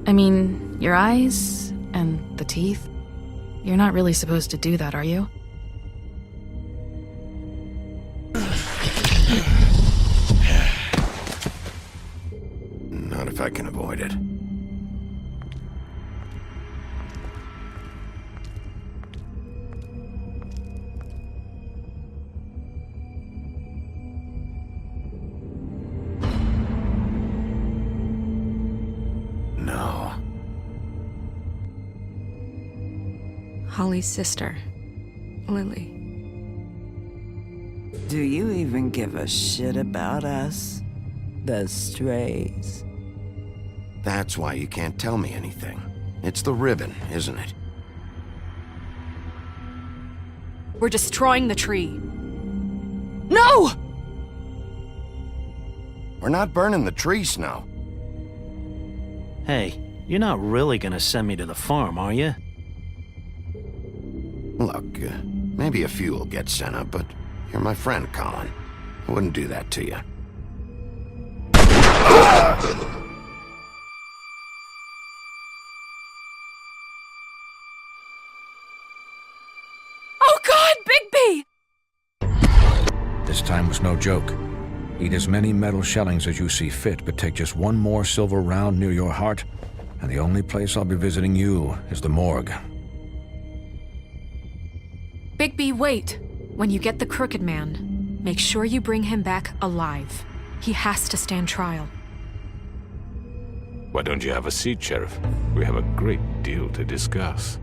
I mean, your eyes and the teeth. You're not really supposed to do that, are you? Not if I can avoid it. No. Holly's sister, Lily. Do you even give a shit about us? The strays. That's why you can't tell me anything. It's the ribbon, isn't it? We're destroying the tree. No! We're not burning the tree, Snow. Hey, you're not really gonna send me to the farm, are you? Look, maybe a few will get sent up, but you're my friend, Colin. I wouldn't do that to you. Oh God, Bigby! This time was no joke. Eat as many metal shellings as you see fit, but take just one more silver round near your heart, and the only place I'll be visiting you is the morgue. Bigby, wait. When you get the Crooked Man, make sure you bring him back alive. He has to stand trial. Why don't you have a seat, Sheriff? We have a great deal to discuss.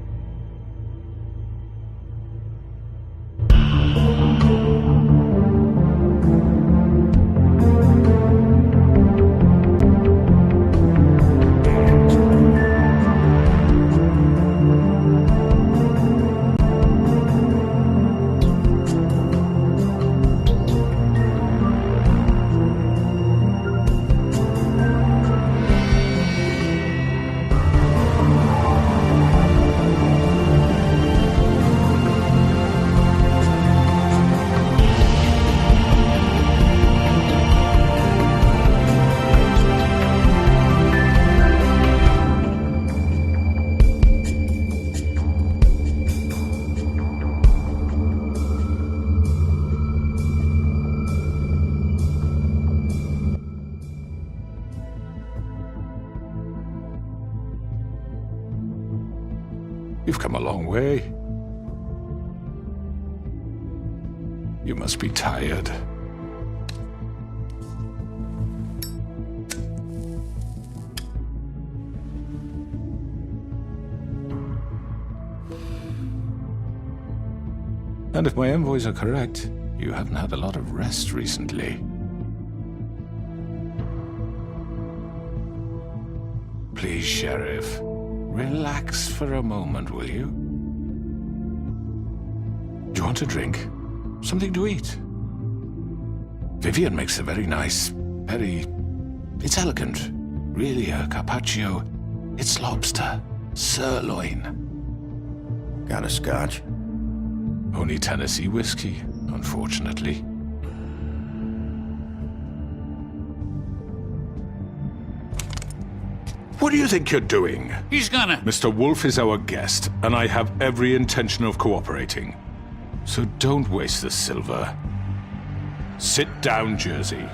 You've come a long way. You must be tired. And if my envoys are correct, you haven't had a lot of rest recently. Please, Sheriff, relax for a moment, will you? Do you want a drink? Something to eat? Vivian makes a very nice, it's elegant. Really a carpaccio. It's lobster, sirloin. Got a scotch? Only Tennessee whiskey, unfortunately. What do you think you're doing? He's gonna... Mr. Wolf is our guest, and I have every intention of cooperating. So don't waste the silver. Sit down, Jersey.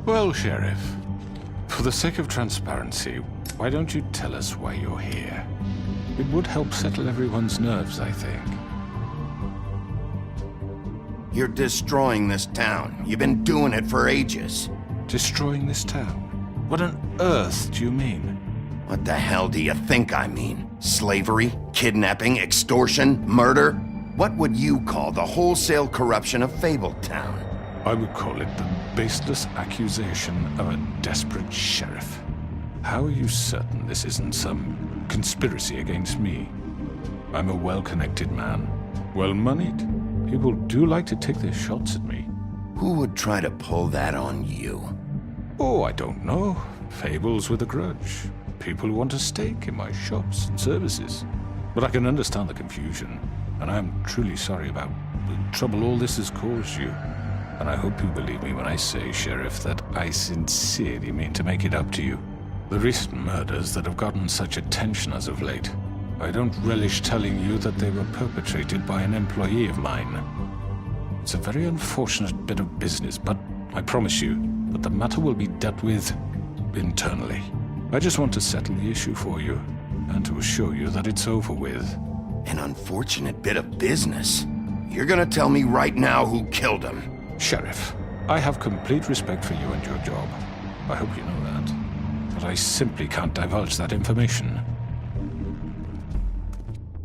Well, Sheriff, for the sake of transparency, why don't you tell us why you're here? It would help settle everyone's nerves, I think. You're destroying this town. You've been doing it for ages. Destroying this town? What on earth do you mean? What the hell do you think I mean? Slavery? Kidnapping? Extortion? Murder? What would you call the wholesale corruption of Fable Town? I would call it the baseless accusation of a desperate sheriff. How are you certain this isn't some conspiracy against me? I'm a well-connected man, well-moneyed. People do like to take their shots at me. Who would try to pull that on you? Oh, I don't know. Fables with a grudge. People who want a stake in my shops and services. But I can understand the confusion, and I am truly sorry about the trouble all this has caused you. And I hope you believe me when I say, Sheriff, that I sincerely mean to make it up to you. The recent murders that have gotten such attention as of late, I don't relish telling you that they were perpetrated by an employee of mine. It's a very unfortunate bit of business, but I promise you that the matter will be dealt with internally. I just want to settle the issue for you, and to assure you that it's over with. An unfortunate bit of business? You're gonna tell me right now who killed him? Sheriff, I have complete respect for you and your job. I hope you know that. But I simply can't divulge that information.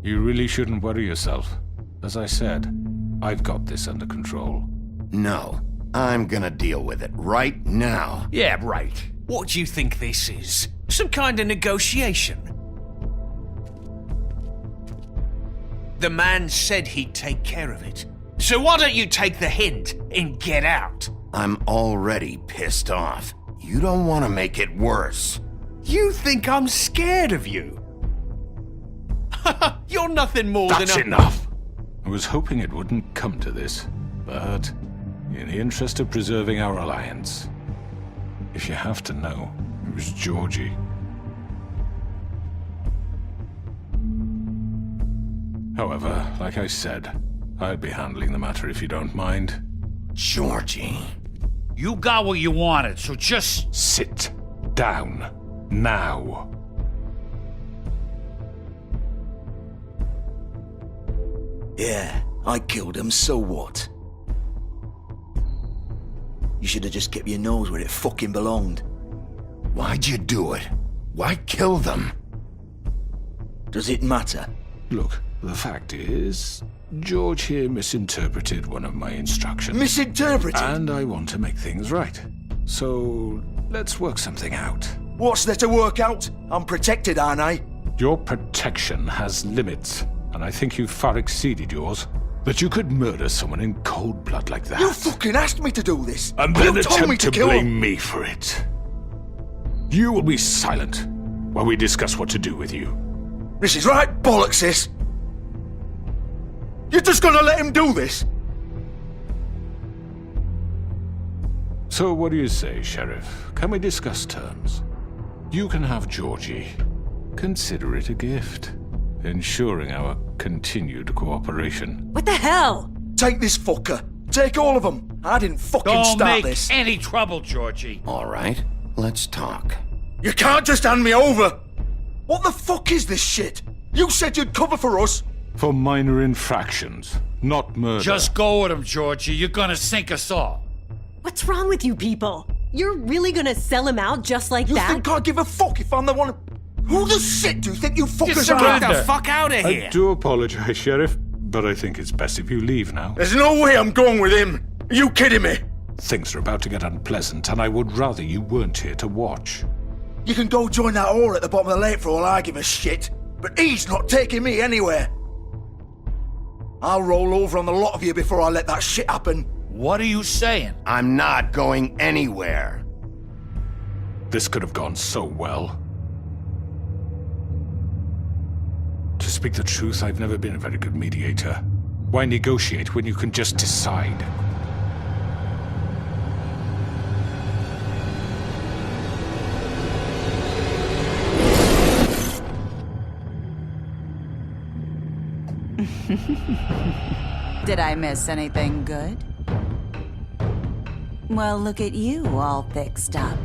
You really shouldn't worry yourself. As I said, I've got this under control. No, I'm gonna deal with it right now. Yeah, right. What do you think this is? Some kind of negotiation? The man said he'd take care of it. So why don't you take the hint and get out? I'm already pissed off. You don't want to make it worse. You think I'm scared of you? You're nothing more That's than a... enough! I was hoping it wouldn't come to this, but in the interest of preserving our alliance, if you have to know, it was Georgie. However, like I said, I'll be handling the matter if you don't mind. Georgie. You got what you wanted, so just... Sit down. Now. Yeah, I killed him, so what? You should have just kept your nose where it fucking belonged. Why'd you do it? Why kill them? Does it matter? Look, the fact is, George here misinterpreted one of my instructions. Misinterpreted? And I want to make things right. So, let's work something out. What's there to work out? I'm protected, aren't I? Your protection has limits, and I think you've far exceeded yours. That you could murder someone in cold blood like that. You fucking asked me to do this! And then you told me attempt to kill blame him. me for it. You will be silent while we discuss what to do with you. This is right bollocks, sis! You're just gonna let him do this? So what do you say, Sheriff? Can we discuss terms? You can have Georgie. Consider it a gift, ensuring our continued cooperation. What the hell? Take this fucker. Take all of them. I didn't fucking Don't start make this. any trouble, Georgie. All right, let's talk. You can't just hand me over! What the fuck is this shit? You said you'd cover for us! For minor infractions, not murder. Just go with him, Georgie. You're gonna sink us all. What's wrong with you people? You're really gonna sell him out just like You that? think I give a fuck if I'm the one... Who the shit do you think you fuckers surrender. are? Get the fuck out of here! I do apologize, Sheriff, but I think it's best if you leave now. There's no way I'm going with him! Are you kidding me? Things are about to get unpleasant, and I would rather you weren't here to watch. You can go join that whore at the bottom of the lake for all I give a shit, but he's not taking me anywhere. I'll roll over on the lot of you before I let that shit happen. What are you saying? I'm not going anywhere. This could have gone so well. To speak the truth, I've never been a very good mediator. Why negotiate when you can just decide? Did I miss anything good? Well, look at you all fixed up.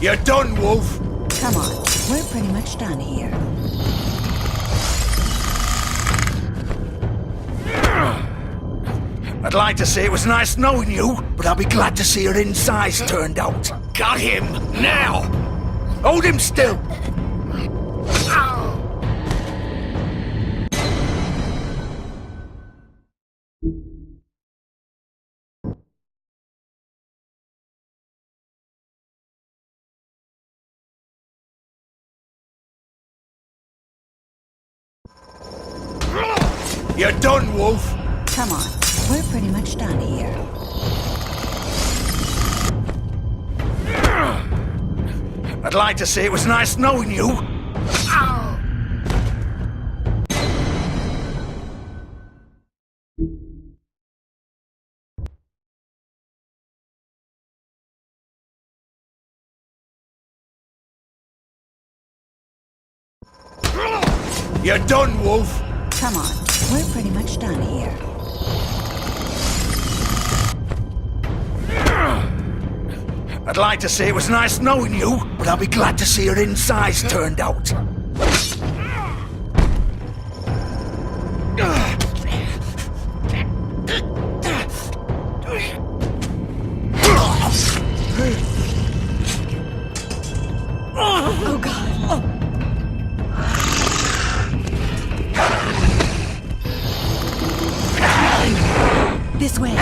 You're done, Wolf. Come on, we're pretty much done here. I'd like to say it was nice knowing you, but I'll be glad to see your insides turned out. Got him! Now! Hold him still! You're done, Wolf. Come on, we're pretty much done here. I'd like to say it was nice knowing you. You're done, Wolf. Come on, we're pretty much done here. I'd like to say it was nice knowing you, but I'll be glad to see your insides turned out. Oh, God. This way.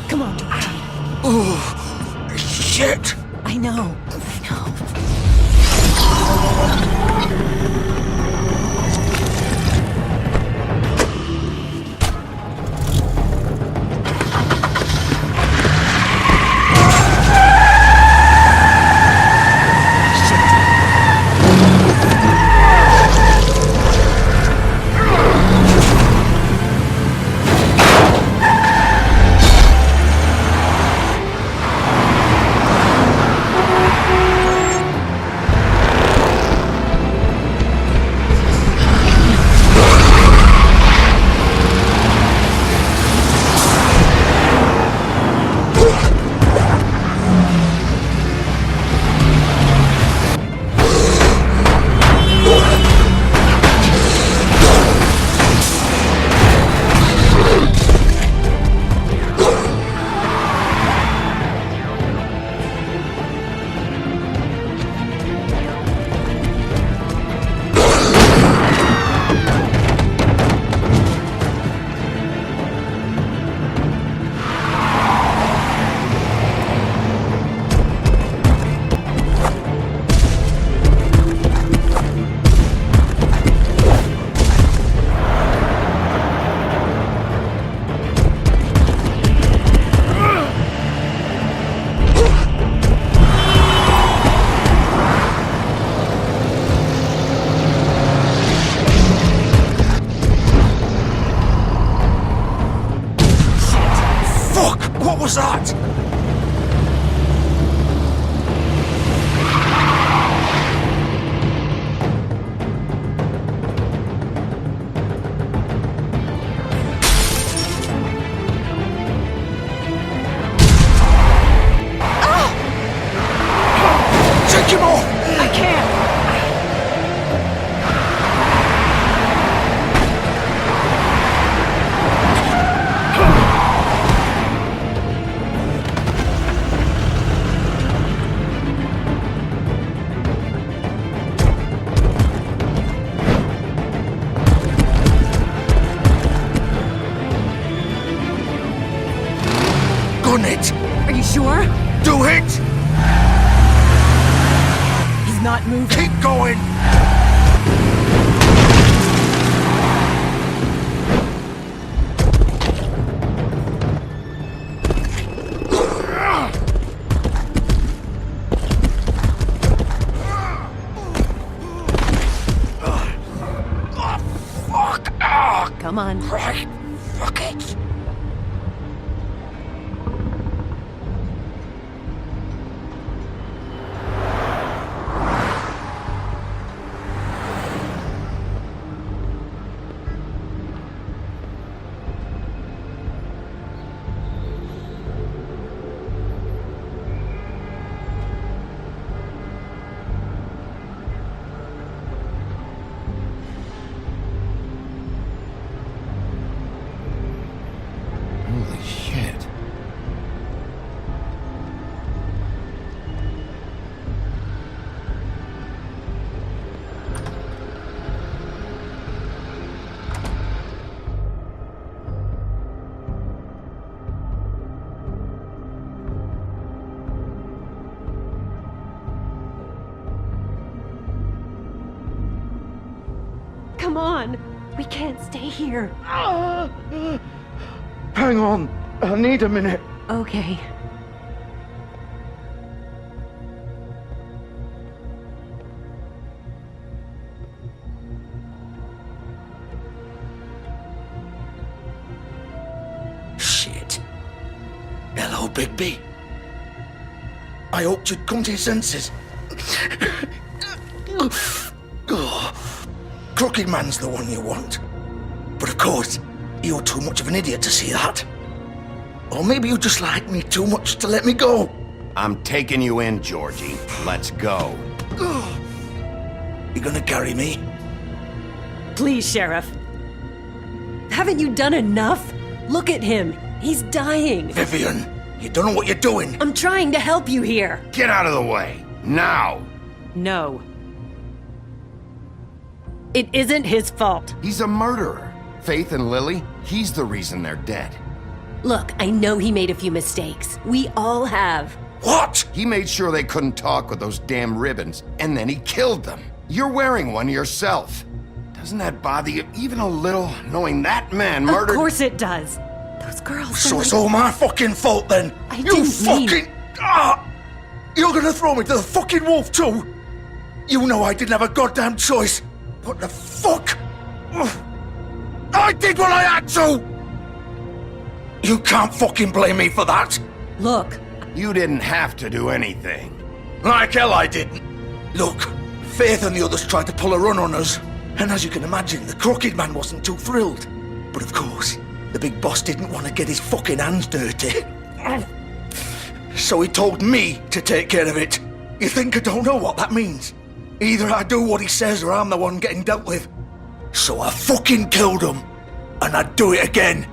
Come on, Dobry. Oh, shit! I know. What was that? Take him off! I can't. Gun it! Are you sure? Do it! He's not moving. Keep going! Come on. Right, fuck it. Holy shit. Come on. We can't stay here. Hang on, I need a minute. Okay. Shit. Hello, Bigby. I hoped you'd come to your senses. Crooked Man's the one you want. But of course, you're too much of an idiot to see that. Or maybe you just like me too much to let me go. I'm taking you in, Georgie. Let's go. You gonna carry me? Please, Sheriff. Haven't you done enough? Look at him. He's dying. Vivian, you don't know what you're doing. I'm trying to help you here. Get out of the way. Now. No. It isn't his fault. He's a murderer. Faith and Lily, he's the reason they're dead. Look, I know he made a few mistakes. We all have. What? He made sure they couldn't talk with those damn ribbons, and then he killed them. You're wearing one yourself. Doesn't that bother you even a little, knowing that man murdered— Of course it does. Those girls— So it's all my fucking fault then? I You didn't fucking— mean— You're gonna throw me to the fucking wolf too? You know I didn't have a goddamn choice. What the fuck? I did what I had to! You can't fucking blame me for that. Look. You didn't have to do anything. Like hell I didn't. Look, Faith and the others tried to pull a run on us. And as you can imagine, the Crooked Man wasn't too thrilled. But of course, the big boss didn't want to get his fucking hands dirty. So he told me to take care of it. You think I don't know what that means? Either I do what he says or I'm the one getting dealt with. So I fucking killed him. And I'd do it again.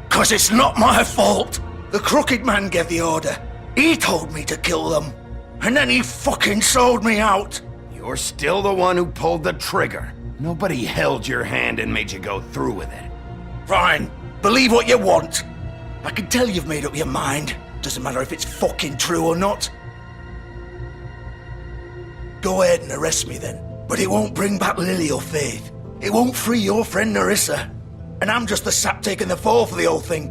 'Cause it's not my fault. The Crooked Man gave the order. He told me to kill them. And then he fucking sold me out. You're still the one who pulled the trigger. Nobody held your hand and made you go through with it. Fine. Believe what you want. I can tell you've made up your mind. Doesn't matter if it's fucking true or not. Go ahead and arrest me then. But it won't bring back Lily or Faith. It won't free your friend Nerissa. And I'm just the sap taking the fall for the whole thing.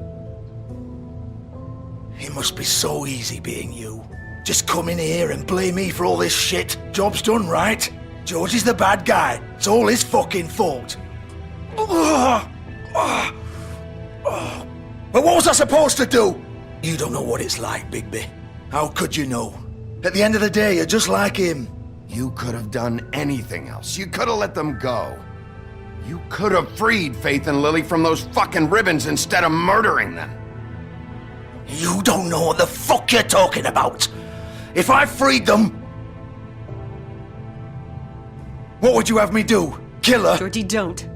It must be so easy being you. Just come in here and blame me for all this shit. Job's done, right? George is the bad guy. It's all his fucking fault. But what was I supposed to do? You don't know what it's like, Bigby. How could you know? At the end of the day, you're just like him. You could have done anything else. You could have let them go. You could have freed Faith and Lily from those fucking ribbons instead of murdering them. You don't know what the fuck you're talking about. If I freed them, what would you have me do? Kill her? Georgie, don't.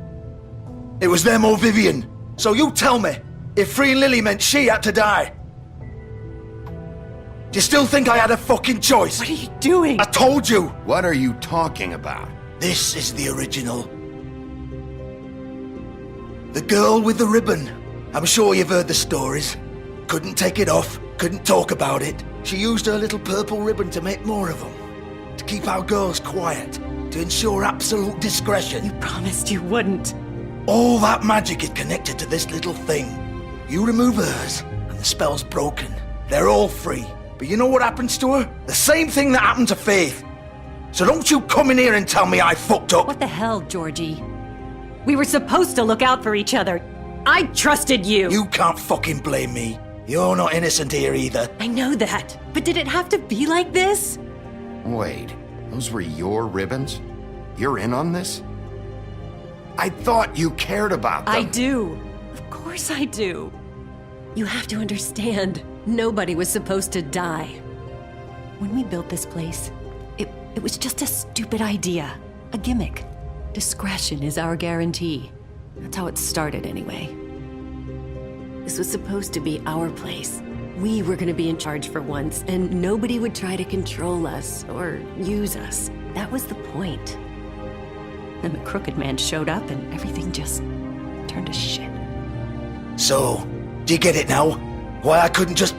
It was them or Vivian. So you tell me, if freeing Lily meant she had to die, do you still think I had a fucking choice? What are you doing? I told you. What are you talking about? This is the original. The girl with the ribbon. I'm sure you've heard the stories. Couldn't take it off, couldn't talk about it. She used her little purple ribbon to make more of them. To keep our girls quiet. To ensure absolute discretion. You promised you wouldn't. All that magic is connected to this little thing. You remove hers, and the spell's broken. They're all free. But you know what happens to her? The same thing that happened to Faith. So don't you come in here and tell me I fucked up. What the hell, Georgie? We were supposed to look out for each other. I trusted you. You can't fucking blame me. You're not innocent here either. I know that. But did it have to be like this? Wait, those were your ribbons? You're in on this? I thought you cared about them. I do. Of course I do. You have to understand, nobody was supposed to die. When we built this place, it was just a stupid idea. A gimmick. Discretion is our guarantee. That's how it started anyway. This was supposed to be our place. We were gonna be in charge for once, and nobody would try to control us or use us. That was the point. Then the crooked man showed up and everything just turned to shit. So, do you get it now? Why I couldn't just...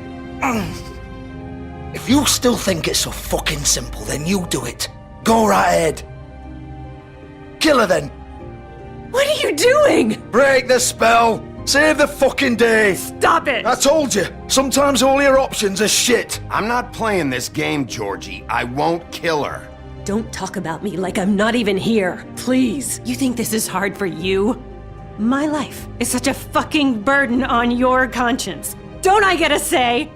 If you still think it's so fucking simple, then you do it. Go right ahead. Kill her then. What are you doing? Break the spell. Save the fucking day. Stop it. I told you, sometimes all your options are shit. I'm not playing this game, Georgie. I won't kill her. Don't talk about me like I'm not even here. Please. You think this is hard for you? My life is such a fucking burden on your conscience. Don't I get a say?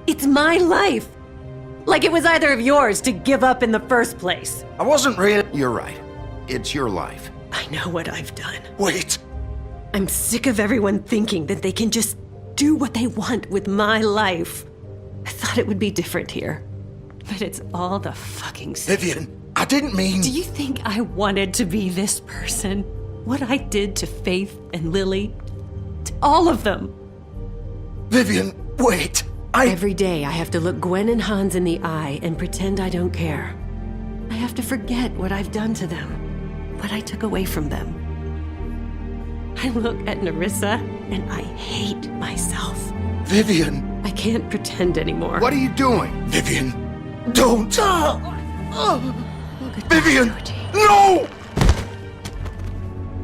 It's my life. Like it was either of yours to give up in the first place. I wasn't really... You're right. It's your life. I know what I've done. Wait. I'm sick of everyone thinking that they can just do what they want with my life. I thought it would be different here. But it's all the fucking same. Vivian, I didn't mean... Do you think I wanted to be this person? What I did to Faith and Lily? To all of them? Vivian, wait. Every day I have to look Gwen and Hans in the eye and pretend I don't care. I have to forget what I've done to them, what I took away from them. I look at Nerissa and I hate myself. Vivian. I can't pretend anymore. What are you doing? Vivian, don't. Vivian, no!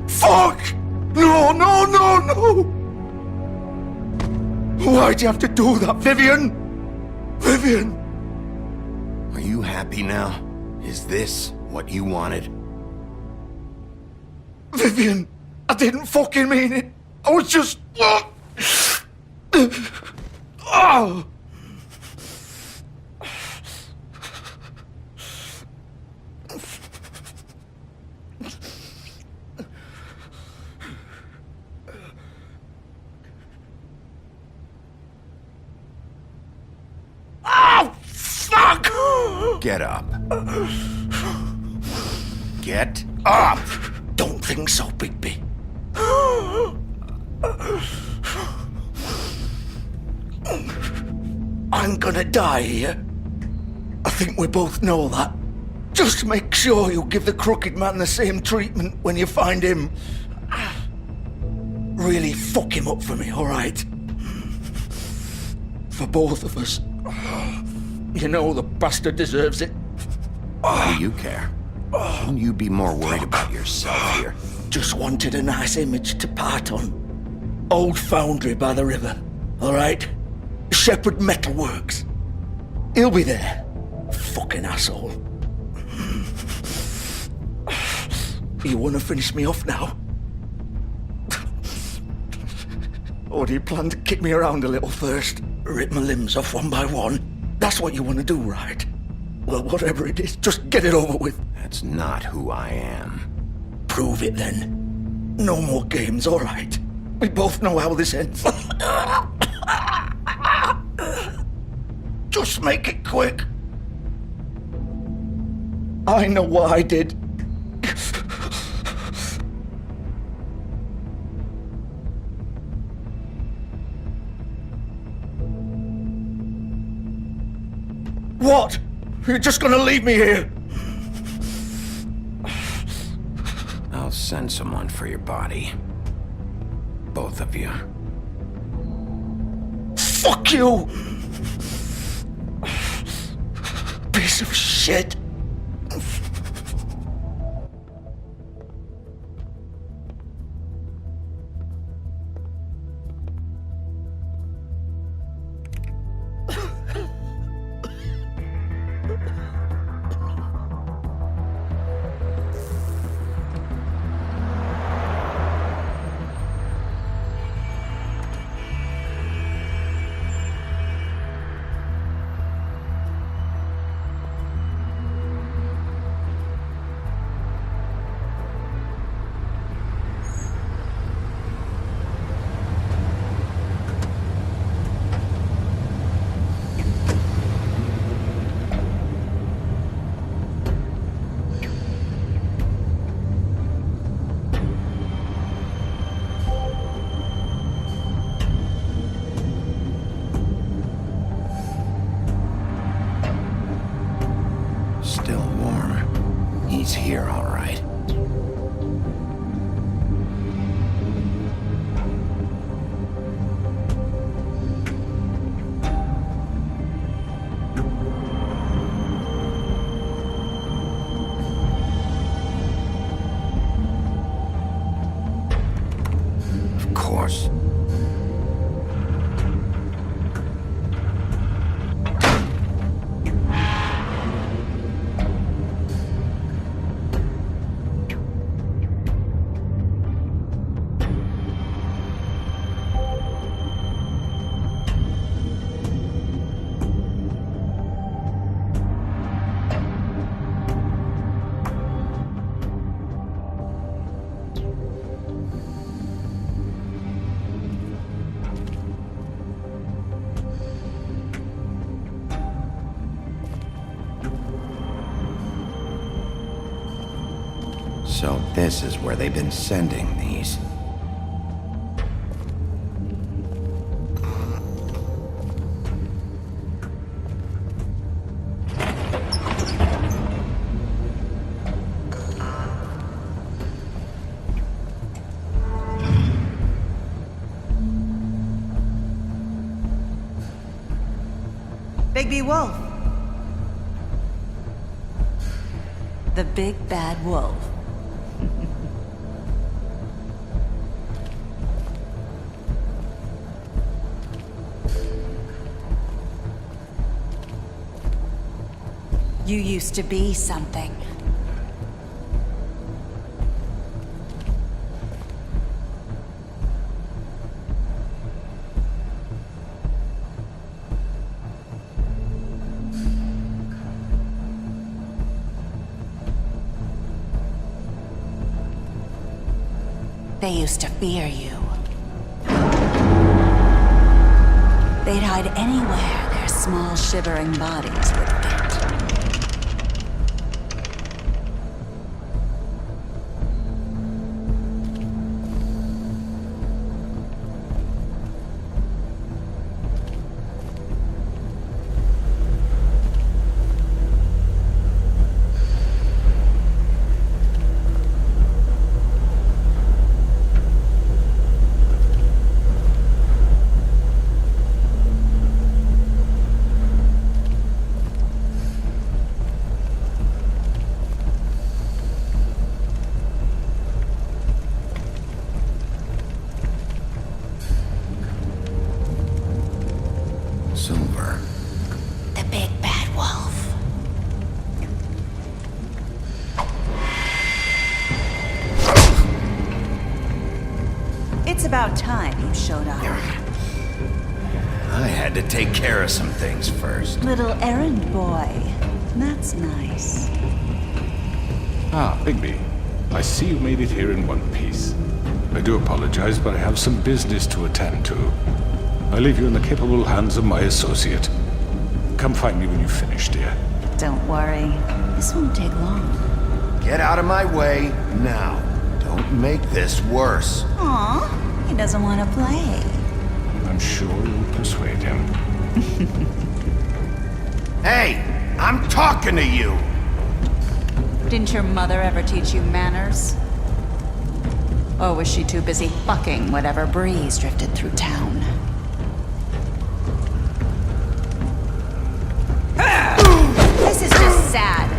Fuck! No, no, no, no! Why'd you have to do that, Vivian? Vivian! Are you happy now? Is this what you wanted? Vivian, I didn't fucking mean it. I was just... Oh! Get up. Get up! Don't think so, Bigby. I'm gonna die here. I think we both know that. Just make sure you give the crooked man the same treatment when you find him. Really fuck him up for me, alright? For both of us. You know the bastard deserves it. Why do you care? Shouldn't you be more worried about yourself here? Just wanted a nice image to part on. Old foundry by the river, alright? Shepherd Metalworks. He'll be there. Fucking asshole. You wanna finish me off now? Or do you plan to kick me around a little first? Rip my limbs off one by one? That's what you want to do, right? Well, whatever it is, just get it over with. That's not who I am. Prove it then. No more games, all right? We both know how this ends. Just make it quick. I know what I did. What? You're just gonna leave me here? I'll send someone for your body. Both of you. Fuck you! Piece of shit. He's here, all right. Of course. So this is where they've been sending these. Bigby Wolf. The big bad wolf. You used to be something. They used to fear you. They'd hide anywhere their small, shivering bodies would fit. Silver. The big bad wolf. It's about time you showed up. I had to take care of some things first. Little errand boy. That's nice. Ah, Bigby. I see you made it here in one piece. I do apologize, but I have some business to attend to. I leave you in the capable hands of my associate. Come find me when you finish, dear. Don't worry. This won't take long. Get out of my way now. Don't make this worse. Aw, he doesn't want to play. I'm sure you'll persuade him. Hey, I'm talking to you! Didn't your mother ever teach you manners? Or was she too busy fucking whatever breeze drifted through town? This is just sad.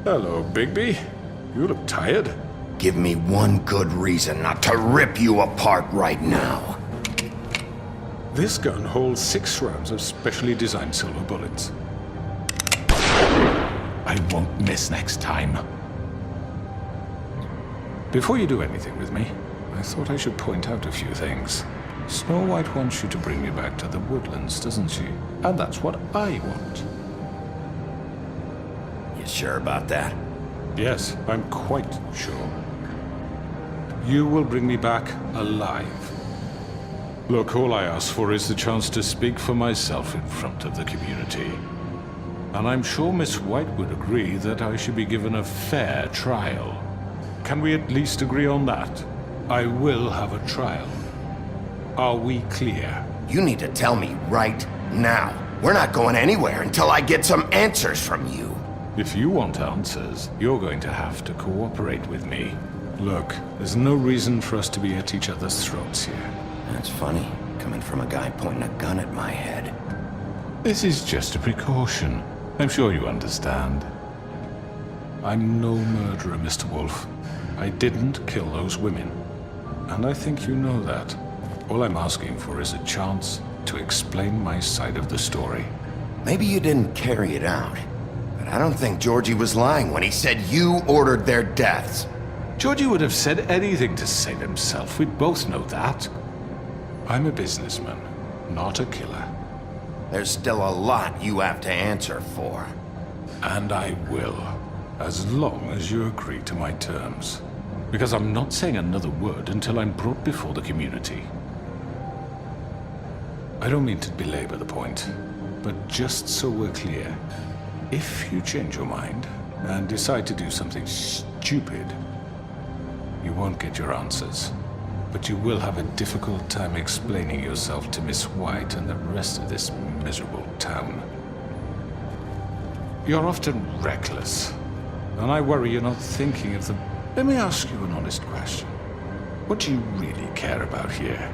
Hello, Bigby. You look tired. Give me one good reason not to rip you apart right now. This gun holds 6 rounds of specially designed silver bullets. I won't miss next time. Before you do anything with me, I thought I should point out a few things. Snow White wants you to bring me back to the woodlands, doesn't she? And that's what I want. You sure about that? Yes, I'm quite sure. You will bring me back alive. Look, all I ask for is the chance to speak for myself in front of the community. And I'm sure Miss White would agree that I should be given a fair trial. Can we at least agree on that? I will have a trial. Are we clear? You need to tell me right now. We're not going anywhere until I get some answers from you. If you want answers, you're going to have to cooperate with me. Look, there's no reason for us to be at each other's throats here. That's funny, coming from a guy pointing a gun at my head. This is just a precaution. I'm sure you understand. I'm no murderer, Mr. Wolf. I didn't kill those women. And I think you know that. All I'm asking for is a chance to explain my side of the story. Maybe you didn't carry it out, but I don't think Georgie was lying when he said you ordered their deaths. Georgie would have said anything to save himself. We both know that. I'm a businessman, not a killer. There's still a lot you have to answer for. And I will, as long as you agree to my terms. Because I'm not saying another word until I'm brought before the community. I don't mean to belabor the point, but just so we're clear, if you change your mind and decide to do something stupid, you won't get your answers. But you will have a difficult time explaining yourself to Miss White and the rest of this miserable town. You're often reckless, and I worry you're not thinking of the... Let me ask you an honest question. What do you really care about here?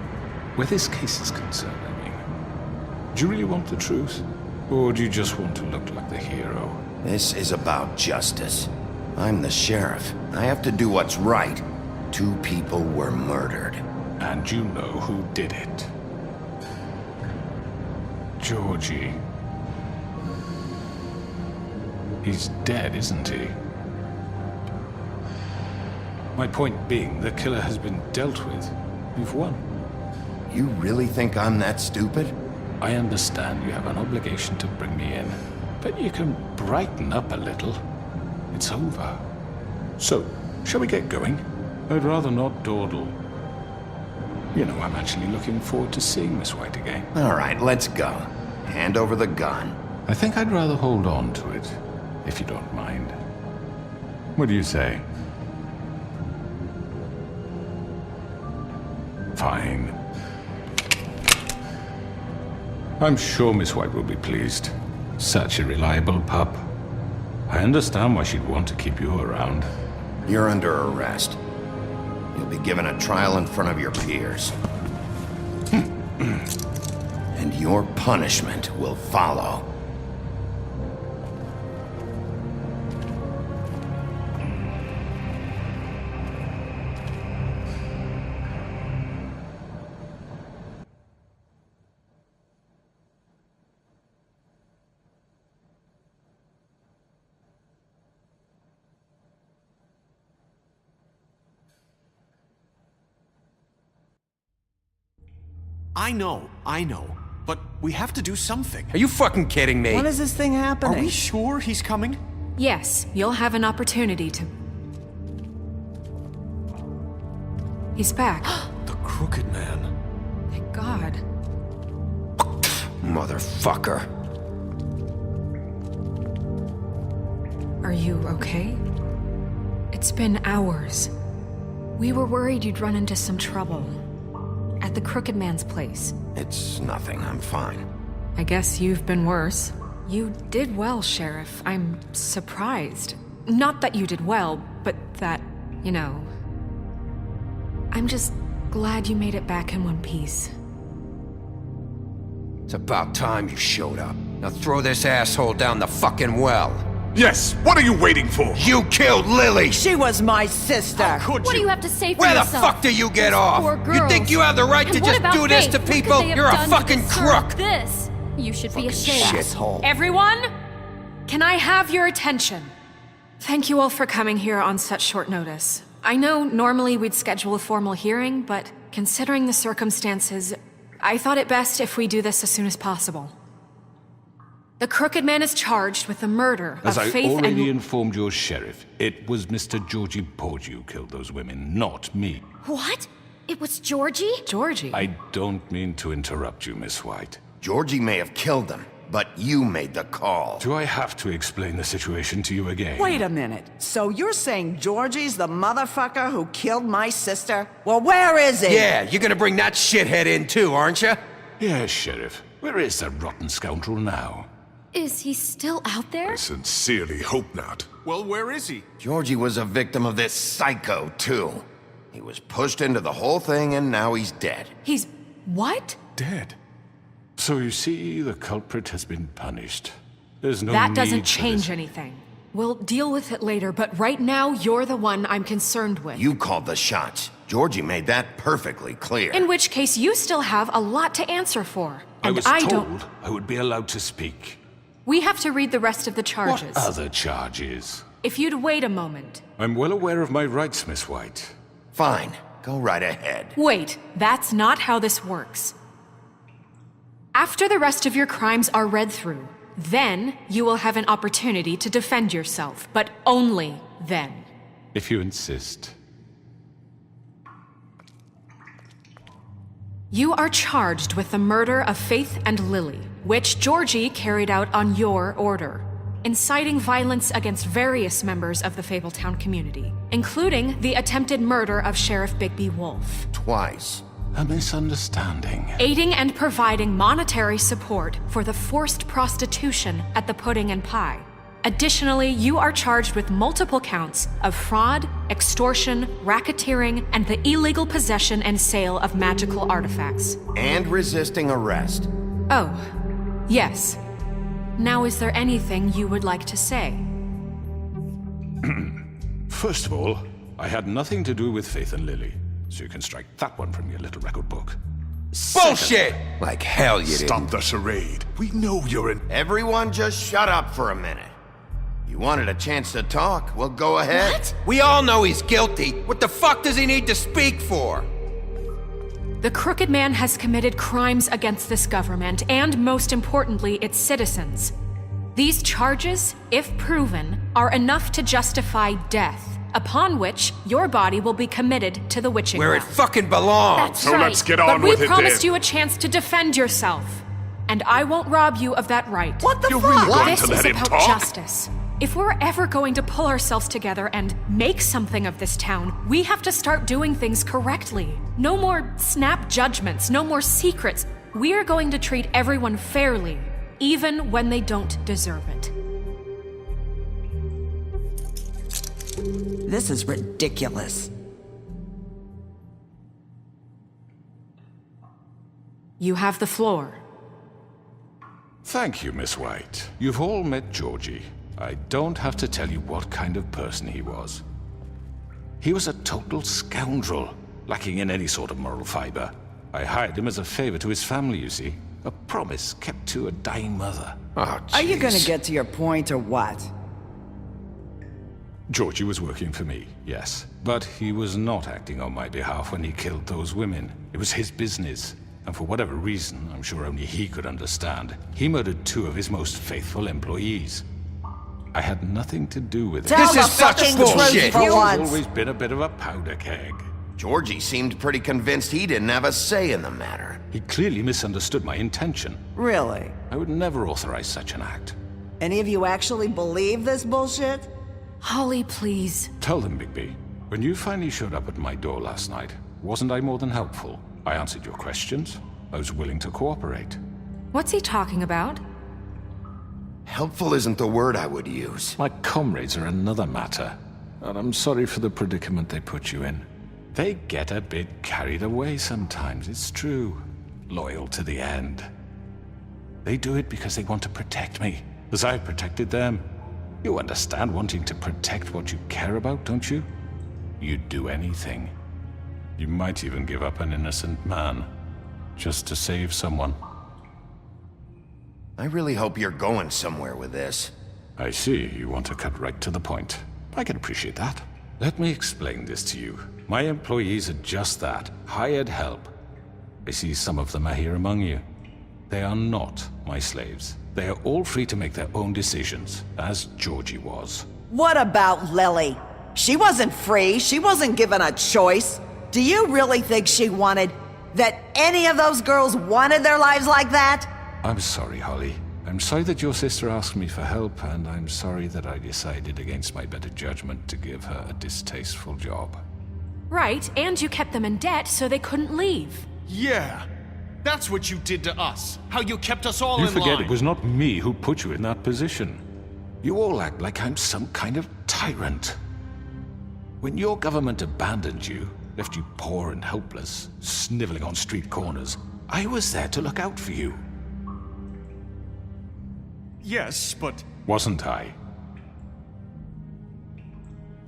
Where this case is concerned, I mean. Do you really want the truth? Or do you just want to look like the hero? This is about justice. I'm the sheriff. I have to do what's right. 2 people were murdered. And you know who did it. Georgie. He's dead, isn't he? My point being, the killer has been dealt with. You've won. You really think I'm that stupid? I understand you have an obligation to bring me in, but you can brighten up a little. It's over. So, shall we get going? I'd rather not dawdle. You know, I'm actually looking forward to seeing Miss White again. All right, let's go. Hand over the gun. I think I'd rather hold on to it, if you don't mind. What do you say? Fine. I'm sure Miss White will be pleased. Such a reliable pup. I understand why she'd want to keep you around. You're under arrest. You'll be given a trial in front of your peers. And your punishment will follow. I know. But we have to do something. Are you fucking kidding me? When is this thing happening? Are we sure he's coming? Yes, you'll have an opportunity to... He's back. The Crooked Man. Thank God. Motherfucker. Are you okay? It's been hours. We were worried you'd run into some trouble. At the Crooked Man's place. It's nothing, I'm fine. I guess you've been worse. You did well, Sheriff. I'm surprised. Not that you did well, but that, you know... I'm just glad you made it back in one piece. It's about time you showed up. Now throw this asshole down the fucking well. Yes, what are you waiting for? You killed Lily! She was my sister. Could What do you? you have to say for Where the yourself? fuck do you get Those off? poor You think girls. you have the right And to what just about do this Faith? to What could people? they have You're a done to fucking deserve crook! This. You should be ashamed. Shithole. Everyone, can I have your attention? Thank you all for coming here on such short notice. I know normally we'd schedule a formal hearing, but considering the circumstances, I thought it best if we do this as soon as possible. The Crooked Man is charged with the murder As of I Faith already and... informed your sheriff, it was Mr. Georgie Porgy who killed those women, not me. What? It was Georgie? Georgie? I don't mean to interrupt you, Miss White. Georgie may have killed them, but you made the call. Do I have to explain the situation to you again? Wait a minute. So you're saying Georgie's the motherfucker who killed my sister? Well, where is he? Yeah, you're gonna bring that shithead in too, aren't you? Yes, Sheriff. Where is that rotten scoundrel now? Is he still out there? Sincerely hope not. Well, where is he? Georgie was a victim of this psycho, too. He was pushed into the whole thing and now he's dead. He's... what? Dead. So you see, the culprit has been punished. There's no That need doesn't for change this. anything. We'll deal with it later, but right now, you're the one I'm concerned with. You called the shots. Georgie made that perfectly clear. In which case, you still have a lot to answer for. I And was I told don't... I would be allowed to speak. We have to read the rest of the charges. What other charges? If you'd wait a moment. I'm well aware of my rights, Miss White. Fine. Go right ahead. Wait, that's not how this works. After the rest of your crimes are read through, then you will have an opportunity to defend yourself, but only then. If you insist. You are charged with the murder of Faith and Lily, which Georgie carried out on your order, inciting violence against various members of the Fable Town community, including the attempted murder of Sheriff Bigby Wolf. Twice. A misunderstanding. Aiding and providing monetary support for the forced prostitution at the Pudding and Pie. Additionally, you are charged with multiple counts of fraud, extortion, racketeering, and the illegal possession and sale of magical artifacts. And resisting arrest. Oh, yes. Now, is there anything you would like to say? First of all, I had nothing to do with Faith and Lily, so you can strike that one from your little record book. Bullshit! Like hell you didn't. Stop the charade. We know you're an... Everyone just shut up for a minute. You wanted a chance to talk, well, go ahead. What? We all know he's guilty. What the fuck does he need to speak for? The Crooked Man has committed crimes against this government and, most importantly, its citizens. These charges, if proven, are enough to justify death, upon which your body will be committed to the witching Where it ground. fucking belongs. That's So right. let's get on But with we it promised then. you a chance to defend yourself, and I won't rob you of that right. What the You're fuck? really going This to is let him about talk? justice. If we're ever going to pull ourselves together and make something of this town, we have to start doing things correctly. No more snap judgments, no more secrets. We are going to treat everyone fairly, even when they don't deserve it. This is ridiculous. You have the floor. Thank you, Miss White. You've all met Georgie. I don't have to tell you what kind of person he was. He was a total scoundrel, lacking in any sort of moral fiber. I hired him as a favor to his family, you see. A promise kept to a dying mother. Oh, Are you gonna jeez. get to your point or what? Georgie was working for me, yes. But he was not acting on my behalf when he killed those women. It was his business. And for whatever reason, I'm sure only he could understand, he murdered 2 of his most faithful employees. I had nothing to do with it. Tell This the is such fucking bullshit. truth for He's once. always been a bit of a powder keg. Georgie seemed pretty convinced he didn't have a say in the matter. He clearly misunderstood my intention. Really? I would never authorize such an act. Any of you actually believe this bullshit? Holly, please. Tell them, Bigby, when you finally showed up at my door last night, wasn't I more than helpful? I answered your questions. I was willing to cooperate. What's he talking about? Helpful isn't the word I would use. My comrades are another matter, and I'm sorry for the predicament they put you in. They get a bit carried away sometimes, it's true. Loyal to the end. They do it because they want to protect me, as I've protected them. You understand wanting to protect what you care about, don't you? You'd do anything. You might even give up an innocent man, just to save someone. I really hope you're going somewhere with this. I see, you want to cut right to the point. I can appreciate that. Let me explain this to you. My employees are just that, hired help. I see some of them are here among you. They are not my slaves. They are all free to make their own decisions, as Georgie was. What about Lily? She wasn't free. She wasn't given a choice. Do you really think she wanted... that any of those girls wanted their lives like that? I'm sorry, Holly. I'm sorry that your sister asked me for help, and I'm sorry that I decided against my better judgment to give her a distasteful job. Right, and you kept them in debt so they couldn't leave. Yeah, that's what you did to us. How you kept us all You in line. forget it was not me who put you in that position. You all act like I'm some kind of tyrant. When your government abandoned you, left you poor and helpless, sniveling on street corners, I was there to look out for you. Yes, but... Wasn't I?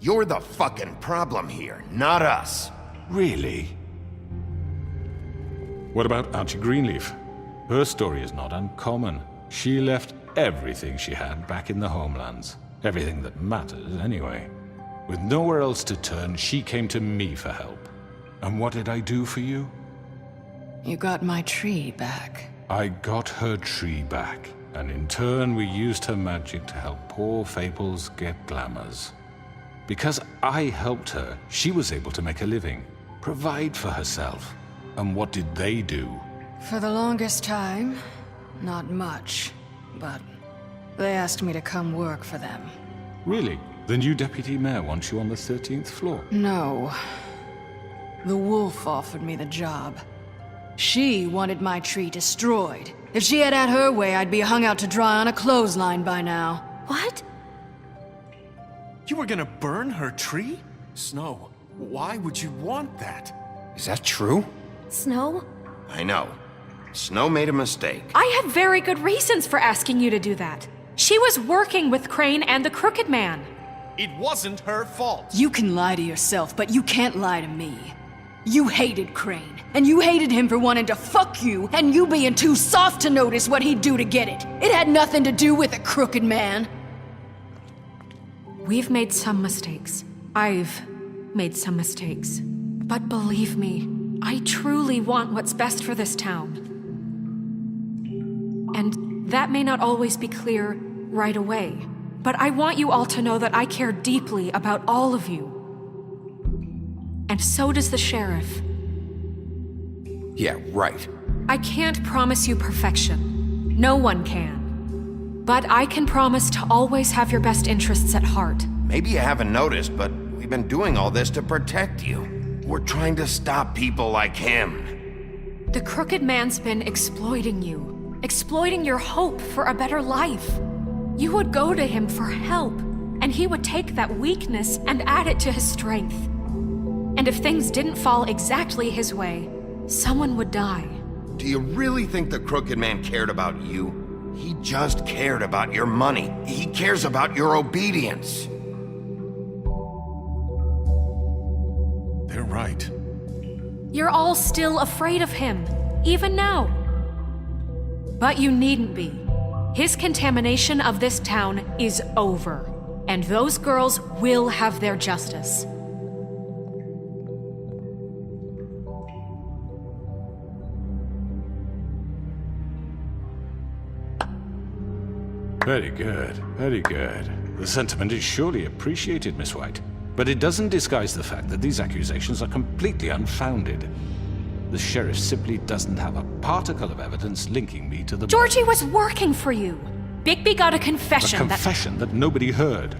You're the fucking problem here, not us. Really? What about Auntie Greenleaf? Her story is not uncommon. She left everything she had back in the homelands. Everything that matters, anyway. With nowhere else to turn, she came to me for help. And what did I do for you? You got my tree back. I got her tree back, and in turn we used her magic to help poor Fables get glamours. Because I helped her, she was able to make a living, provide for herself. And what did they do? For the longest time, not much. But they asked me to come work for them. Really? The new deputy mayor wants you on the 13th floor? No. The wolf offered me the job. She wanted my tree destroyed. If she had her way, I'd be hung out to dry on a clothesline by now. What? You were gonna burn her tree? Snow, why would you want that? Is that true? Snow? I know. Snow made a mistake. I had very good reasons for asking you to do that. She was working with Crane and the Crooked Man. It wasn't her fault. You can lie to yourself, but you can't lie to me. You hated Crane, and you hated him for wanting to fuck you, and you being too soft to notice what he'd do to get it. It had nothing to do with the Crooked Man. We've made some mistakes. I've made some mistakes. But believe me, I truly want what's best for this town. And that may not always be clear right away, but I want you all to know that I care deeply about all of you. And so does the sheriff. Yeah, right. I can't promise you perfection. No one can. But I can promise to always have your best interests at heart. Maybe you haven't noticed, but we've been doing all this to protect you. We're trying to stop people like him. The Crooked Man's been exploiting you. Exploiting your hope for a better life. You would go to him for help, and he would take that weakness and add it to his strength. And if things didn't fall exactly his way, someone would die. Do you really think the Crooked Man cared about you? He just cared about your money. He cares about your obedience. They're right. You're all still afraid of him, even now. But you needn't be. His contamination of this town is over, and those girls will have their justice. Very good, very good. The sentiment is surely appreciated, Miss White. But it doesn't disguise the fact that these accusations are completely unfounded. The sheriff simply doesn't have a particle of evidence linking me to the... Georgie was working for you. Bigby got a confession A confession that nobody heard.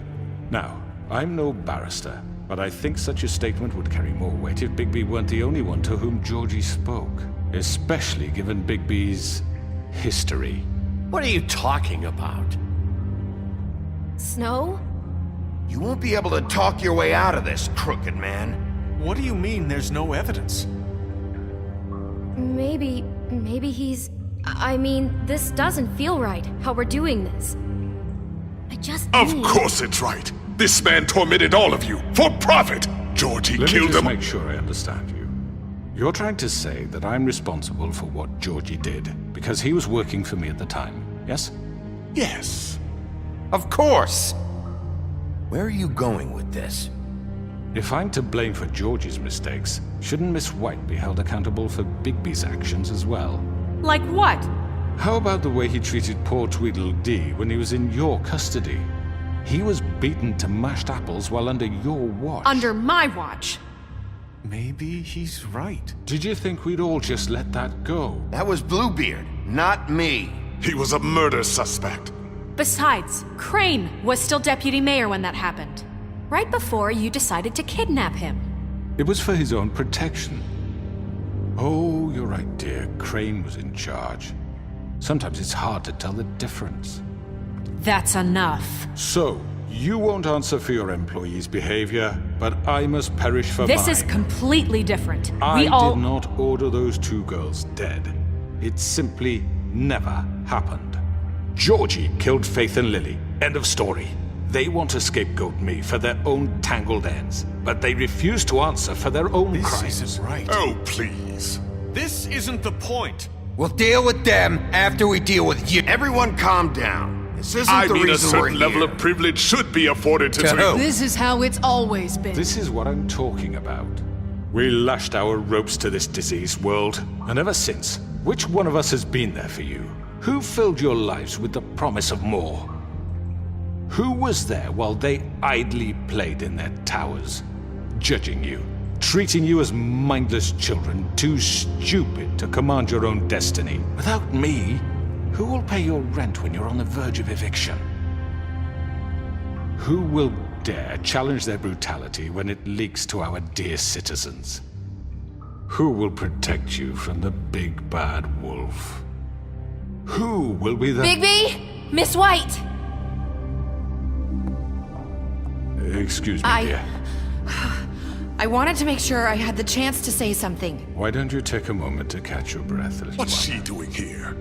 Now, I'm no barrister, but I think such a statement would carry more weight if Bigby weren't the only one to whom Georgie spoke. Especially given Bigby's history. What are you talking about? Snow? You won't be able to talk your way out of this, Crooked Man. What do you mean there's no evidence? Maybe he's... I mean, this doesn't feel right, how we're doing this. I just Of need... course it's right. This man tormented all of you for profit. Georgie Let me killed just him. make sure I understand you. You're trying to say that I'm responsible for what Georgie did because he was working for me at the time, yes? Yes. Of course. Where are you going with this? If I'm to blame for Georgie's mistakes, shouldn't Miss White be held accountable for Bigby's actions as well? Like what? How about the way he treated poor Tweedledee when he was in your custody? He was beaten to mashed apples while under your watch. Under my watch. Maybe he's right. Did you think we'd all just let that go? That was Bluebeard, not me. He was a murder suspect. Besides, Crane was still deputy mayor when that happened. Right before you decided to kidnap him. It was for his own protection. Oh, you're right, dear. Crane was in charge. Sometimes it's hard to tell the difference. That's enough. So, you won't answer for your employees' behavior, but I must perish for mine. This is completely different. I We all... did not order those two girls dead. It simply never happened. Georgie killed Faith and Lily. End of story. They want to scapegoat me for their own tangled ends, but they refuse to answer for their own crimes. This isn't right. Oh, please. This isn't the point. We'll deal with them after we deal with you. Everyone calm down. This isn't I the mean, a reason we're certain level here. of privilege should be afforded to To who? This is how it's always been. This is what I'm talking about. We lashed our ropes to this diseased world, and ever since, which one of us has been there for you? Who filled your lives with the promise of more? Who was there while they idly played in their towers, judging you, treating you as mindless children, too stupid to command your own destiny? Without me, who will pay your rent when you're on the verge of eviction? Who will dare challenge their brutality when it leaks to our dear citizens? Who will protect you from the big bad wolf? Who will be the... Bigby! Miss White! Excuse me, dear. I wanted to make sure I had the chance to say something. Why don't you take a moment to catch your breath, little What's one? she doing here?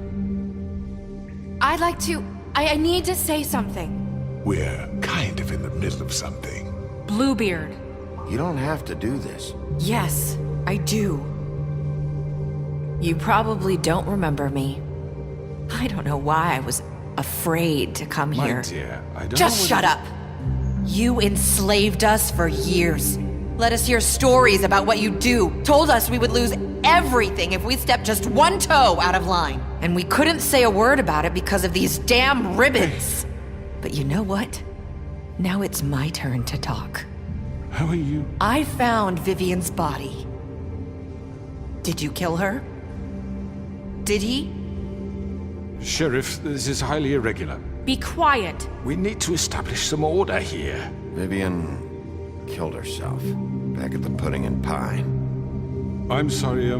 I'd like to... I need to say something. We're kind of in the middle of something. Bluebeard. You don't have to do this. Yes, I do. You probably don't remember me. I don't know why I was afraid to come My here. dear, I don't Just know shut up. You enslaved us for years. Let us hear stories about what you do. Told us we would lose everything if we stepped just one toe out of line. And we couldn't say a word about it because of these damn ribbons. But you know what? Now it's my turn to talk. How are you? I found Vivian's body. Did you kill her? Did he? Sheriff, this is highly irregular. Be quiet. We need to establish some order here. Vivian killed herself back at the Pudding and Pie. I'm sorry,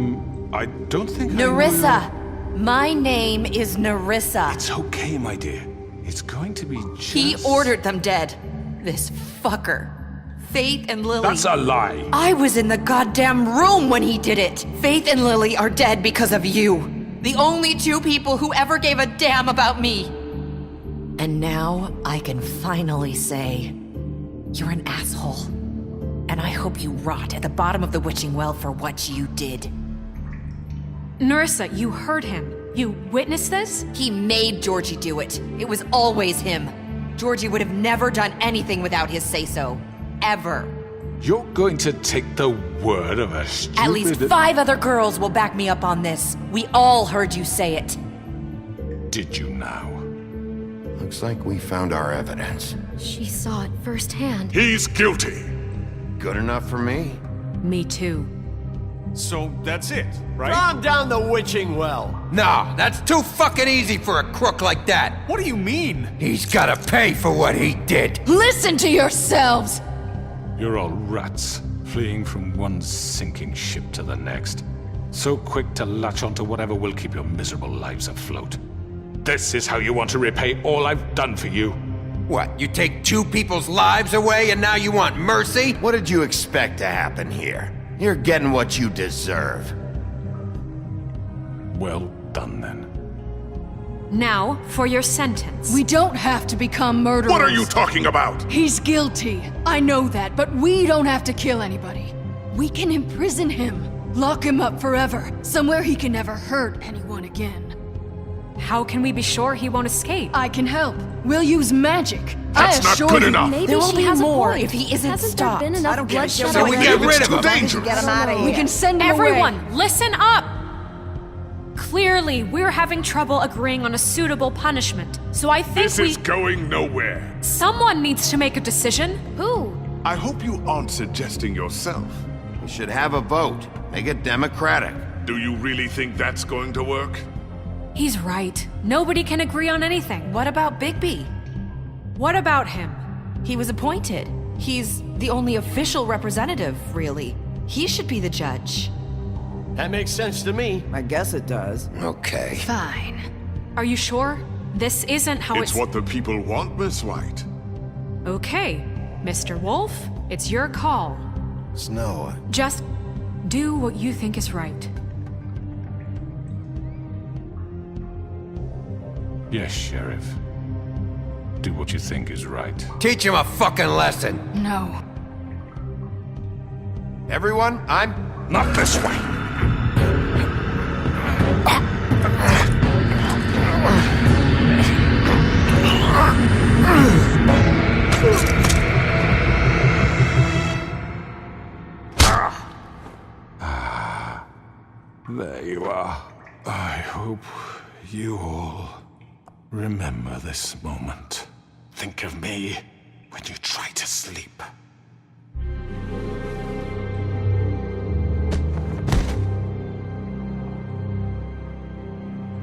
I don't think Nerissa! My name is Nerissa. It's okay, my dear. It's going to be just... He ordered them dead. This fucker. Faith and Lily. That's a lie. I was in the goddamn room when he did it. Faith and Lily are dead because of you. The only two people who ever gave a damn about me. And now I can finally say, you're an asshole. And I hope you rot at the bottom of the witching well for what you did. Nerissa, you heard him. You witnessed this? He made Georgie do it. It was always him. Georgie would have never done anything without his say-so. Ever. You're going to take the word of a stupid... At least 5 other girls will back me up on this. We all heard you say it. Did you now? Looks like we found our evidence. She saw it firsthand. He's guilty. Good enough for me. Me too. So that's it, right? Calm down the witching well. No, that's too fucking easy for a crook like that. What do you mean? He's gotta pay for what he did. Listen to yourselves! You're all rats, fleeing from one sinking ship to the next. So quick to latch onto whatever will keep your miserable lives afloat. This is how you want to repay all I've done for you? What, you take 2 people's lives away and now you want mercy? What did you expect to happen here? You're getting what you deserve. Well done, then. Now, for your sentence. We don't have to become murderers. What are you talking about? He's guilty. I know that, but we don't have to kill anybody. We can imprison him. Lock him up forever. Somewhere he can never hurt anyone again. How can we be sure he won't escape? I can help. We'll use magic. That's not good enough. Maybe There will she be has more a point. if he isn't Hasn't stopped. there been enough I don't give a bloodshed shit. So we already? get rid It's of too him. dangerous. Get him out of here. We can send him Everyone, away. listen up! Clearly, we're having trouble agreeing on a suitable punishment, so I think This is going nowhere. Someone needs to make a decision. Who? I hope you aren't suggesting yourself. We should have a vote. Make it democratic. Do you really think that's going to work? He's right. Nobody can agree on anything. What about Bigby? What about him? He was appointed. He's the only official representative, really. He should be the judge. That makes sense to me. I guess it does. Okay. Fine. Are you sure? This isn't how It's what the people want, Miss White. Okay, Mr. Wolf, it's your call. Snow, Just do what you think is right. Yes, Sheriff. Do what you think is right. Teach him a fucking lesson. No. everyone, I'm... Not this way. There you are. I hope you all remember this moment. Think of me when you try to sleep.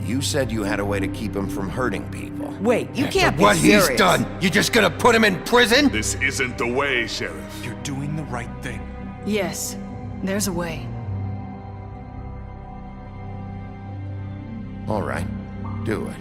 You said you had a way to keep him from hurting people. Wait, you After can't be what serious. he's done, you just gonna put him in prison? This isn't the way, Sheriff. You're doing the right thing. Yes, there's a way. All right, do it.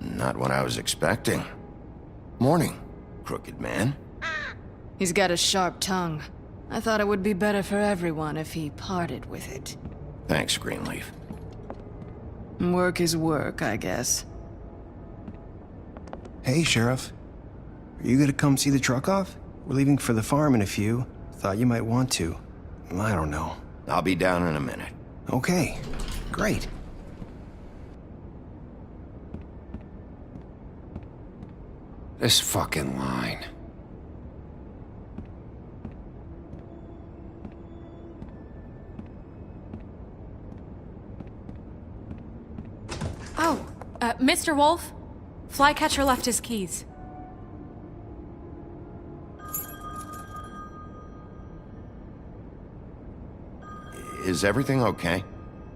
Not what I was expecting. Morning, crooked man. He's got a sharp tongue. I thought it would be better for everyone if he parted with it. Thanks, Greenleaf. Work is work, I guess. Hey, Sheriff. Are you gonna come see the truck off? We're leaving for the farm in a few. Thought you might want to. I don't know. I'll be down in a minute. Okay, great. This fucking line. Oh, Mr. Wolf, Flycatcher left his keys. Is everything okay?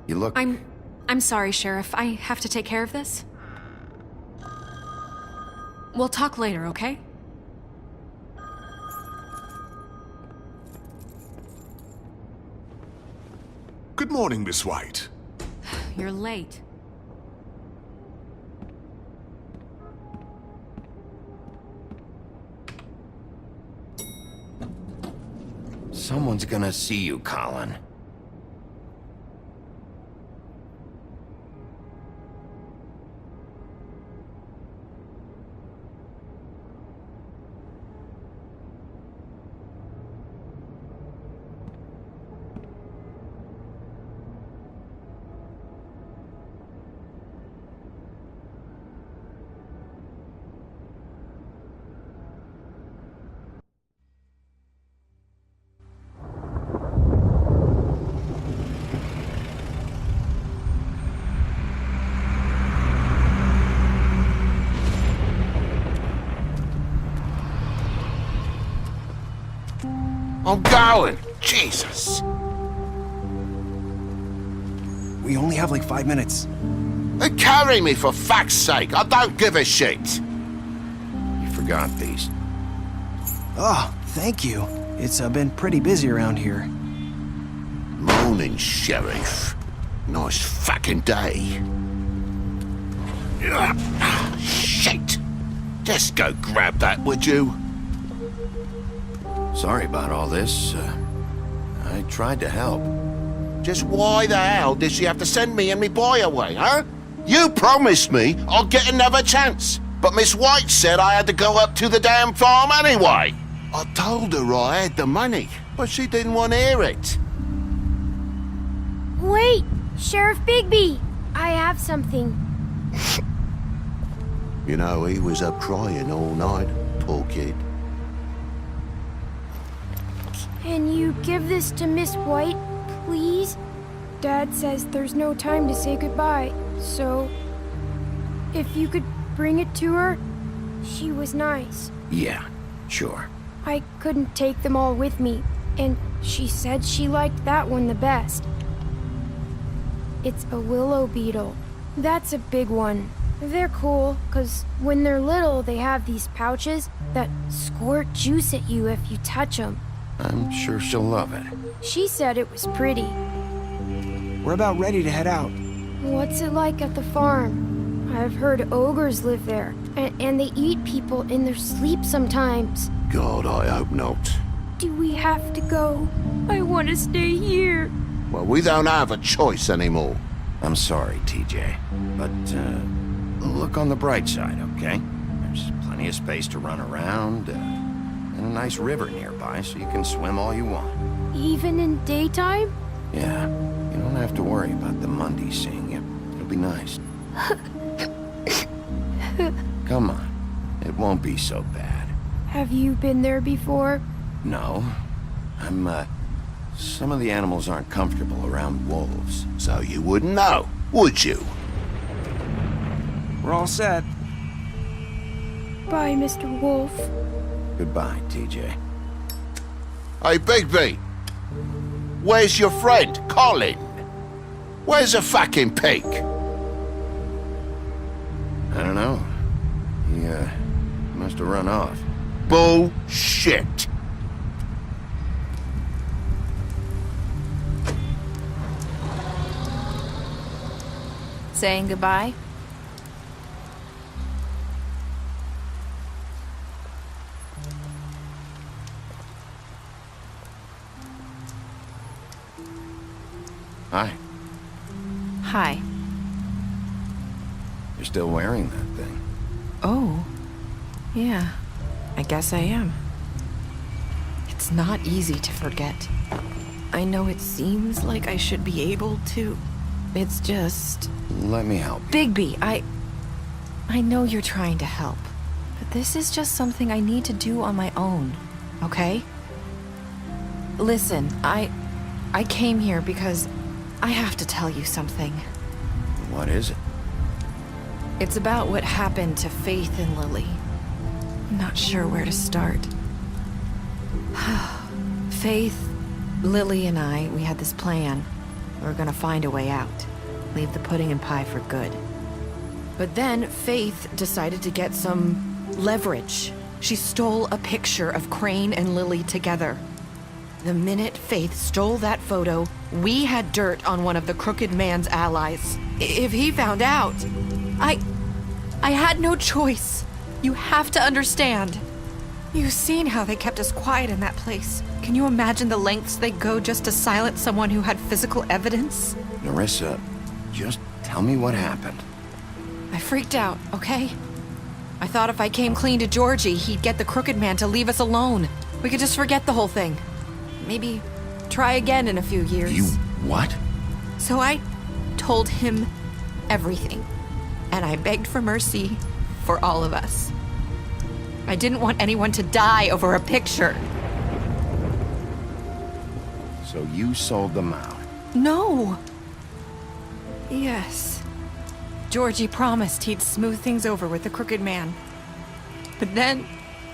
You look... I'm sorry, Sheriff. I have to take care of this. We'll talk later, okay? Good morning, Miss White. You're late. Someone's gonna see you, Colin. I'm going. Jesus. We only have like 5 minutes. Carry me, for fuck's sake. I don't give a shit. You forgot these. Oh, thank you. It's been pretty busy around here. Morning, Sheriff. Nice fucking day. Shit. Just go grab that, would you? Sorry about all this. I tried to help. Just why the hell did she have to send me and me boy away, huh? You promised me I'll get another chance, but Miss White said I had to go up to the damn farm anyway. I told her I had the money, but she didn't want to hear it. Wait! Sheriff Bigby! I have something. You know, he was up crying all night, poor kid. Can you give this to Miss White, please? Dad says there's no time to say goodbye, so if you could bring it to her, she was nice. Yeah, sure. I couldn't take them all with me, and she said she liked that one the best. It's a willow beetle. That's a big one. They're cool, 'cause when they're little, they have these pouches that squirt juice at you if you touch them. I'm sure she'll love it. She said it was pretty. We're about ready to head out. What's it like at the farm? I've heard ogres live there, and they eat people in their sleep sometimes. God, I hope not. Do we have to go? I want to stay here. Well, we don't have a choice anymore. I'm sorry, TJ, but look on the bright side, okay? There's plenty of space to run around, and a nice river nearby, so you can swim all you want. Even in daytime? Yeah, you don't have to worry about the Monday seeing you. It'll be nice. Come on, it won't be so bad. Have you been there before? No, some of the animals aren't comfortable around wolves, so you wouldn't know, would you? We're all set. Bye, Mr. Wolf. Goodbye, TJ. Hey, Bigby! Where's your friend, Colin? Where's the fucking pig? I don't know. He, must have run off. Bullshit! Saying goodbye? Hi. Hi. You're still wearing that thing. Oh. Yeah. I guess I am. It's not easy to forget. I know it seems like I should be able to. It's just... Let me help you. Bigby, I know you're trying to help. But this is just something I need to do on my own. Okay? Listen, I came here because I have to tell you something. What is it? It's about what happened to Faith and Lily. I'm not sure where to start. Faith, Lily, and I, we had this plan. We were gonna find a way out. Leave the pudding and pie for good. But then Faith decided to get some leverage. She stole a picture of Crane and Lily together. The minute Faith stole that photo, we had dirt on one of the crooked man's allies. If he found out, I had no choice. You have to understand. You've seen how they kept us quiet in that place. Can you imagine the lengths they go just to silence someone who had physical evidence? Narissa, just tell me what happened. I freaked out, okay? I thought if I came clean to Georgie, he'd get the crooked man to leave us alone. We could just forget the whole thing. Maybe try again in a few years. You what? So I told him everything. And I begged for mercy for all of us. I didn't want anyone to die over a picture. So you sold them out? No. Yes. Georgie promised he'd smooth things over with the crooked man. But then...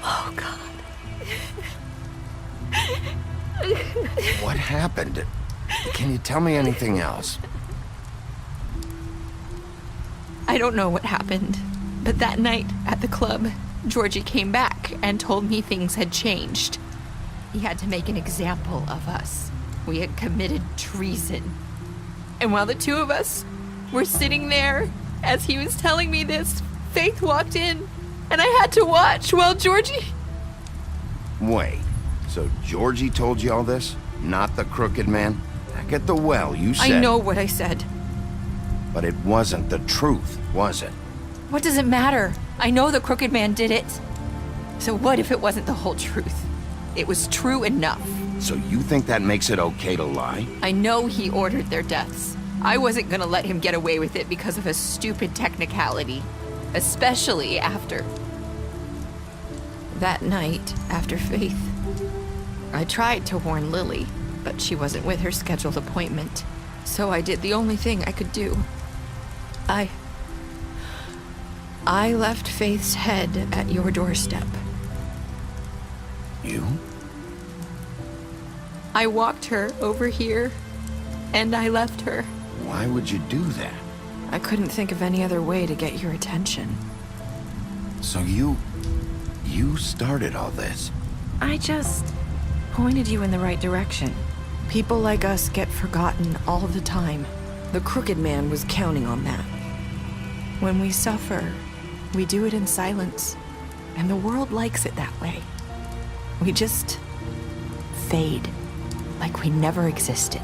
Oh, God. What happened? Can you tell me anything else? I don't know what happened, but that night at the club, Georgie came back and told me things had changed. He had to make an example of us. We had committed treason. And while the two of us were sitting there, as he was telling me this, Faith walked in, and I had to watch while Georgie... Wait, so Georgie told you all this? Not the crooked man? Back at the well, you said... I know what I said. But it wasn't the truth, was it? What does it matter? I know the crooked man did it. So what if it wasn't the whole truth? It was true enough. So you think that makes it okay to lie? I know he ordered their deaths. I wasn't gonna let him get away with it because of a stupid technicality. Especially after... that night, after Faith. I tried to warn Lily, but she wasn't with her scheduled appointment. So I did the only thing I could do. I left Faith's head at your doorstep. You? I walked her over here, and I left her. Why would you do that? I couldn't think of any other way to get your attention. So you started all this? I just pointed you in the right direction. People like us get forgotten all the time. The crooked man was counting on that. When we suffer, we do it in silence, and the world likes it that way. We just fade, like we never existed.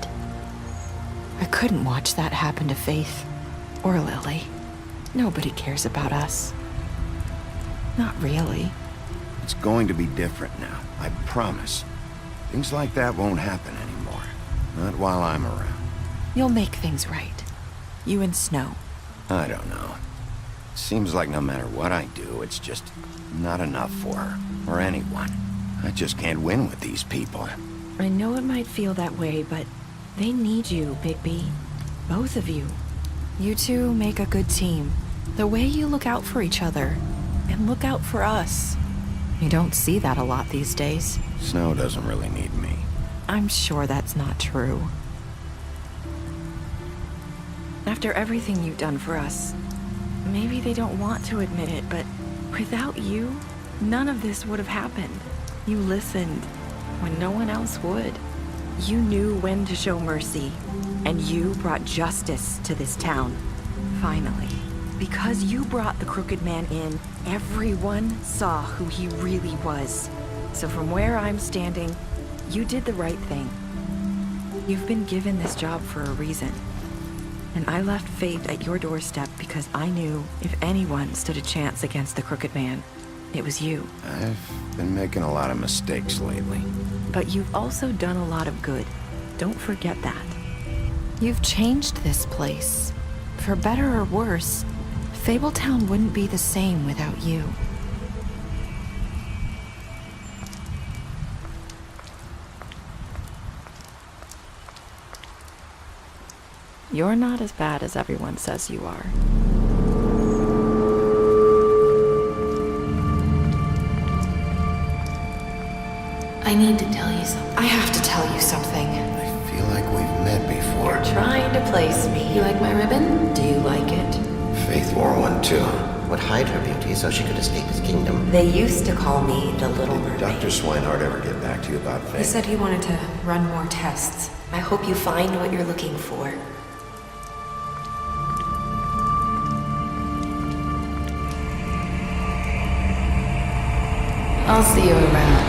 I couldn't watch that happen to Faith or Lily. Nobody cares about us. Not really. It's going to be different now, I promise. Things like that won't happen anymore. Not while I'm around. You'll make things right. You and Snow. I don't know. Seems like no matter what I do, it's just not enough for her, or anyone. I just can't win with these people. I know it might feel that way, but they need you, Bigby. Both of you. You two make a good team. The way you look out for each other, and look out for us. You don't see that a lot these days. Snow doesn't really need me. I'm sure that's not true. After everything you've done for us, maybe they don't want to admit it, but without you, none of this would have happened. You listened when no one else would. You knew when to show mercy, and you brought justice to this town. Finally. Because you brought the crooked man in, everyone saw who he really was. So from where I'm standing, you did the right thing. You've been given this job for a reason. And I left Faith at your doorstep because I knew if anyone stood a chance against the crooked man, it was you. I've been making a lot of mistakes lately. But you've also done a lot of good. Don't forget that. You've changed this place. For better or worse, Fable Town wouldn't be the same without you. You're not as bad as everyone says you are. I need to tell you something. I have to tell you something. I feel like we've met before. You're trying to place me. You like my ribbon? Do you like it? Faith wore one too. Would hide her beauty so she could escape his kingdom. They used to call me the Little Mermaid. Did Dr. Swinehart ever get back to you about Faith? He said he wanted to run more tests. I hope you find what you're looking for. I'll see you around.